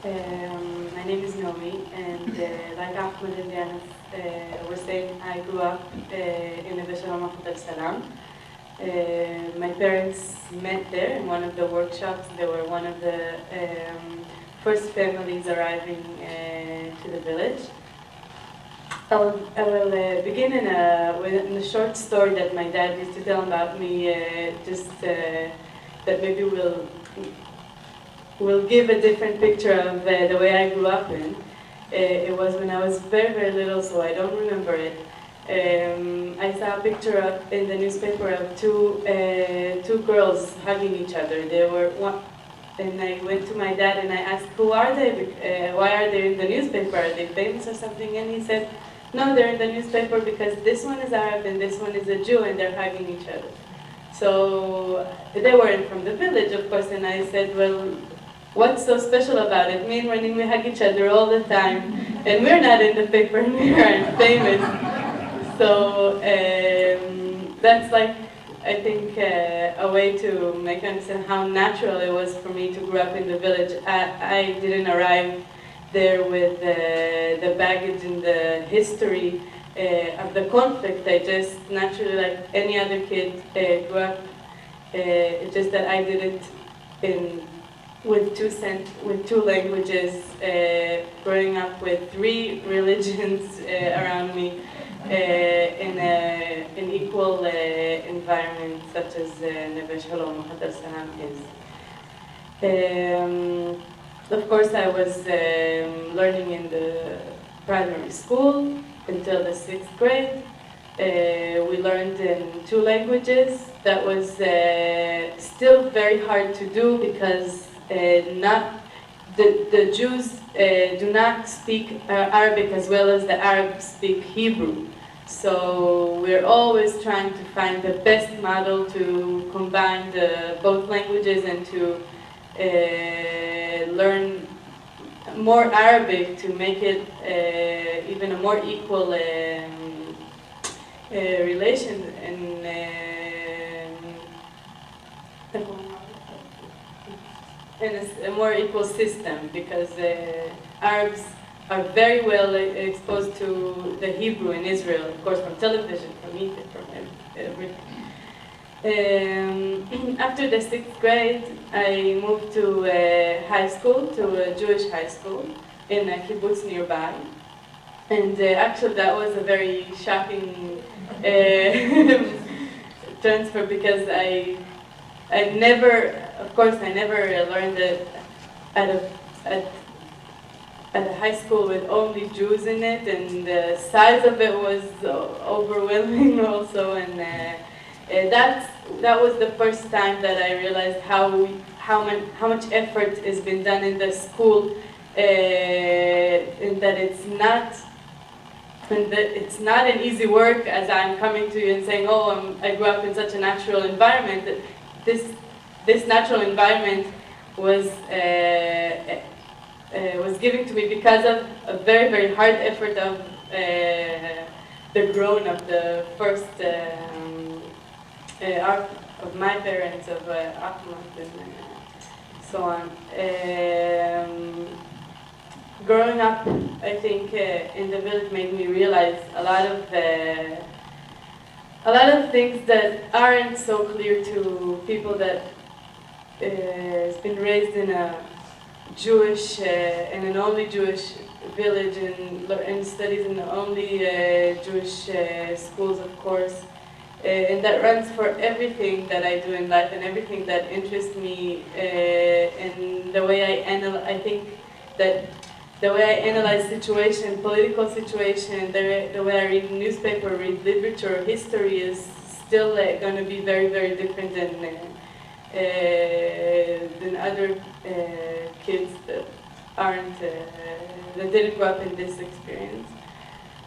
My name is Nomi, and like Ahmed and Diana were saying, I grew up in Neve Shalom Al Salam. My parents met there in one of the workshops. They were one of the first families arriving to the village. I will begin with a short story that my dad used to tell about me, that maybe will give a different picture of the way I grew up in. It was when I was very, very little, so I don't remember it. I saw a picture in the newspaper of two girls hugging each other. They were one, and I went to my dad and I asked, who are they? Why are they in the newspaper? Are they famous or something? And he said, no, they're in the newspaper because this one is Arab and this one is a Jew, and they're hugging each other. So they weren't from the village, of course, and I said, well, what's so special about it? Me and Ranim, we hug each other all the time, and we're not in the paper and we aren't famous. So that's like, I think, a way to make you understand how natural it was for me to grow up in the village. I didn't arrive there with the baggage and the history of the conflict. I just naturally, like any other kid, grew up. It's just that I did it with two languages, growing up with 3 religions around me, in an equal environment such as Neve Shalom Al Salam is. Of course, I was learning in the primary school until the 6th grade. We learned in 2 languages. That was still very hard to do because the Jews do not speak Arabic as well as the Arabs speak Hebrew. So we're always trying to find the best model to combine both languages and to learn more Arabic to make it even a more equal relation and a more equal system, because Arabs are very well exposed to the Hebrew in Israel, of course, from television, from Egypt, from everything. After the 6th grade, I moved to high school, to a Jewish high school in a kibbutz nearby. And actually that was a very shocking transfer, because I never, of course, I never learned it at a high school with only Jews in it, and the size of it was overwhelming also, and that was the first time that I realized how much effort has been done in the school, and that it's not an easy work, as I'm coming to you and saying, oh, I grew up in such a natural environment. That this natural environment was given to me because of a very, very hard effort of the grown-up, the first of my parents, of Ahmed and so on. Growing up, I think, in the village made me realize a lot of things that aren't so clear to people that has been raised in a Jewish, in an only Jewish village, and studies in the only Jewish schools, of course. And that runs for everything that I do in life and everything that interests me, and the way I think that the way I analyze situation, political situation, the way I read newspaper, read literature, history is still going to be very, very different than other kids that aren't, that didn't grow up in this experience.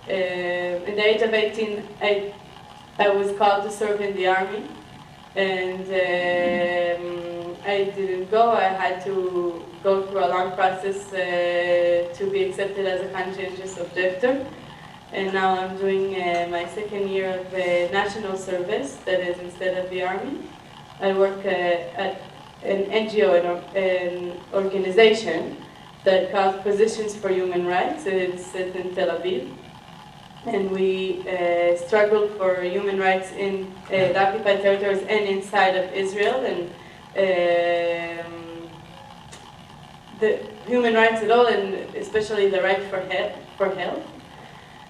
At the age of 18, I was called to serve in the army, and I didn't go. I had to go through a long process to be accepted as a conscientious objector. And now I'm doing my 2nd year of national service, that is instead of the army. I work at an NGO, an organization that called Positions for Human Rights. It's set in Tel Aviv. And we struggled for human rights in the occupied territories and inside of Israel, and the human rights at all, and especially the right for health,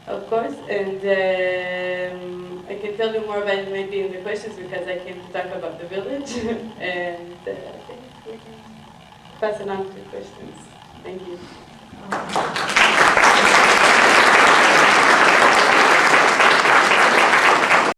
of course. And I can tell you more about it maybe in the questions, because I came to talk about the village. And I think we can pass it on to questions. Thank you.